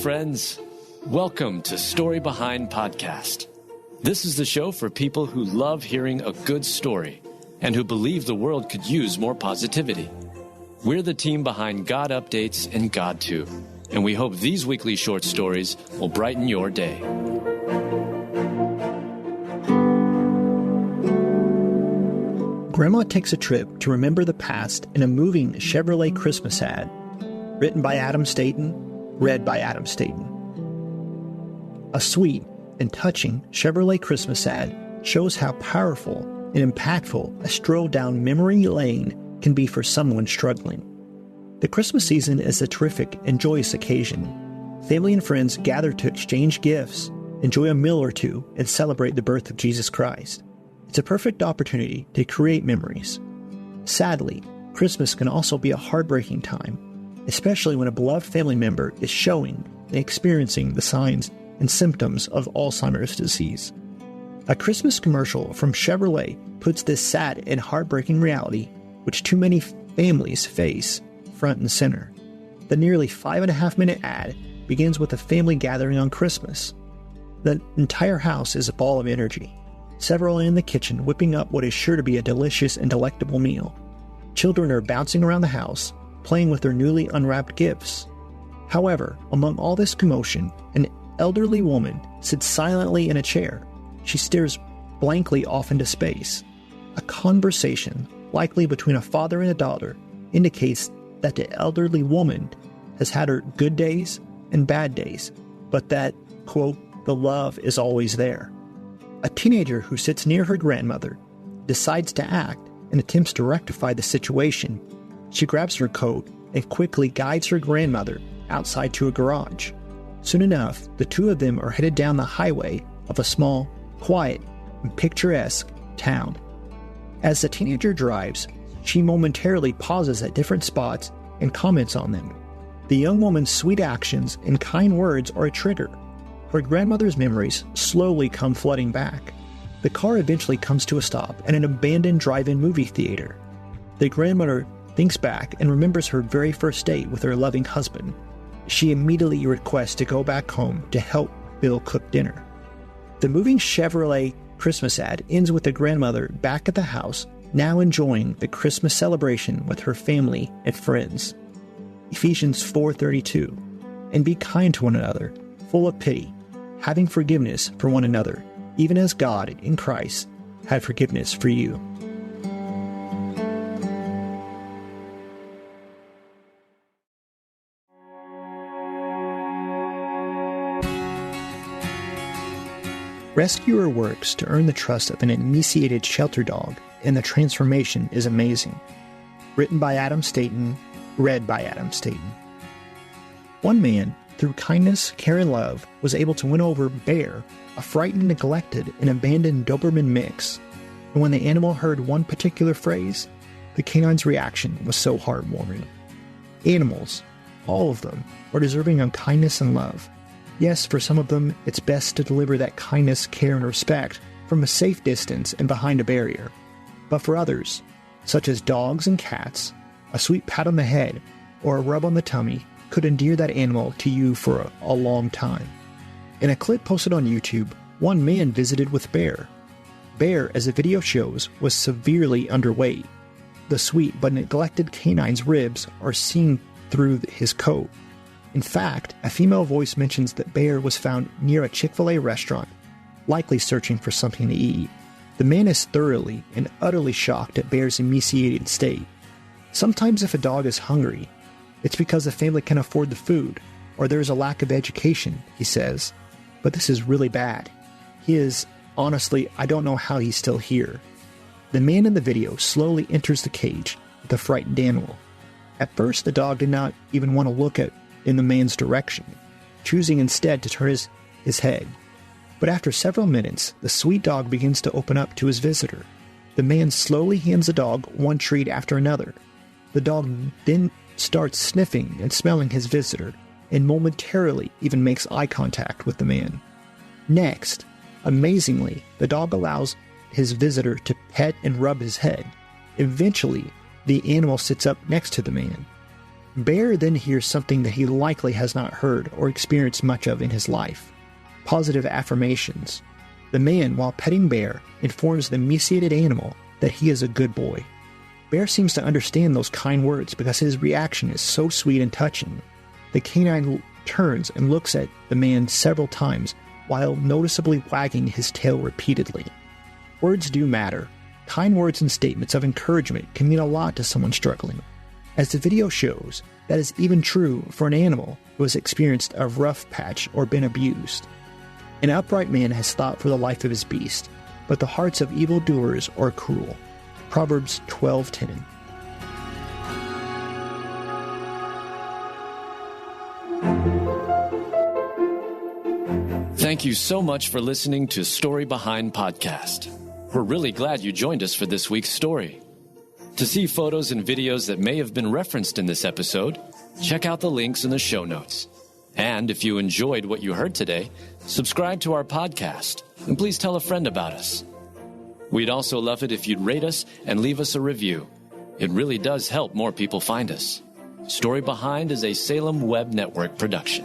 friends. Welcome to Story Behind Podcast. This is the show for people who love hearing a good story and who believe the world could use more positivity. We're the team behind GodUpdates and God2, and we hope these weekly short stories will brighten your day. Grandma takes a trip to remember the past in a moving Chevrolet Christmas ad. Written by Adam Staten, read by Adam Staten. A sweet and touching Chevrolet Christmas ad shows how powerful and impactful a stroll down memory lane can be for someone struggling. The Christmas season is a terrific and joyous occasion. Family and friends gather to exchange gifts, enjoy a meal or two, and celebrate the birth of Jesus Christ. It's a perfect opportunity to create memories. Sadly, Christmas can also be a heartbreaking time, especially when a beloved family member is showing and experiencing the signs and symptoms of Alzheimer's disease. A Christmas commercial from Chevrolet puts this sad and heartbreaking reality, which too many families face, front and center. The nearly 5.5-minute ad begins with a family gathering on Christmas. The entire house is a ball of energy. Several are in the kitchen whipping up what is sure to be a delicious and delectable meal. Children are bouncing around the house, playing with their newly unwrapped gifts. However, among all this commotion, an elderly woman sits silently in a chair. She stares blankly off into space. A conversation, likely between a father and a daughter, indicates that the elderly woman has had her good days and bad days, but that, quote, the love is always there. A teenager who sits near her grandmother decides to act and attempts to rectify the situation. She grabs her coat and quickly guides her grandmother outside to a garage. Soon enough, the two of them are headed down the highway of a small, quiet, and picturesque town. As the teenager drives, she momentarily pauses at different spots and comments on them. The young woman's sweet actions and kind words are a trigger. Her grandmother's memories slowly come flooding back. The car eventually comes to a stop at an abandoned drive-in movie theater. The grandmother thinks back and remembers her very first date with her loving husband. She immediately requests to go back home to help Bill cook dinner. The moving Chevrolet Christmas ad ends with the grandmother back at the house, now enjoying the Christmas celebration with her family and friends. Ephesians 4:32, and be kind to one another, full of pity, having forgiveness for one another, even as God in Christ had forgiveness for you. Rescuer works to earn the trust of an emaciated shelter dog, and the transformation is amazing. Written by Adam Staten, read by Adam Staten. One man, through kindness, care, and love, was able to win over Bear, a frightened, neglected, and abandoned Doberman mix. And when the animal heard one particular phrase, the canine's reaction was so heartwarming. Animals, all of them, are deserving of kindness and love. Yes, for some of them, it's best to deliver that kindness, care, and respect from a safe distance and behind a barrier. But for others, such as dogs and cats, a sweet pat on the head or a rub on the tummy could endear that animal to you for a long time. In a clip posted on YouTube, one man visited with Bear. Bear, as the video shows, was severely underweight. The sweet but neglected canine's ribs are seen through his coat. In fact, a female voice mentions that Bear was found near a Chick-fil-A restaurant, likely searching for something to eat. The man is thoroughly and utterly shocked at Bear's emaciated state. Sometimes if a dog is hungry, it's because the family can afford the food, or there is a lack of education, he says. But this is really bad. Honestly, I don't know how he's still here. The man in the video slowly enters the cage with the frightened animal. At first, the dog did not even want to look in the man's direction, choosing instead to turn his head. But after several minutes, the sweet dog begins to open up to his visitor. The man slowly hands the dog one treat after another. The dog then starts sniffing and smelling his visitor, and momentarily even makes eye contact with the man. Next, amazingly, the dog allows his visitor to pet and rub his head. Eventually, the animal sits up next to the man. Bear then hears something that he likely has not heard or experienced much of in his life: positive affirmations. The man, while petting Bear, informs the emaciated animal that he is a good boy. Bear seems to understand those kind words because his reaction is so sweet and touching. The canine turns and looks at the man several times while noticeably wagging his tail repeatedly. Words do matter. Kind words and statements of encouragement can mean a lot to someone struggling. As the video shows, that is even true for an animal who has experienced a rough patch or been abused. An upright man has thought for the life of his beast, but the hearts of evildoers are cruel. Proverbs 12:10. Thank you so much for listening to Story Behind Podcast. We're really glad you joined us for this week's story. To see photos and videos that may have been referenced in this episode, check out the links in the show notes. And if you enjoyed what you heard today, subscribe to our podcast, and please tell a friend about us. We'd also love it if you'd rate us and leave us a review. It really does help more people find us. Story Behind is a Salem Web Network production.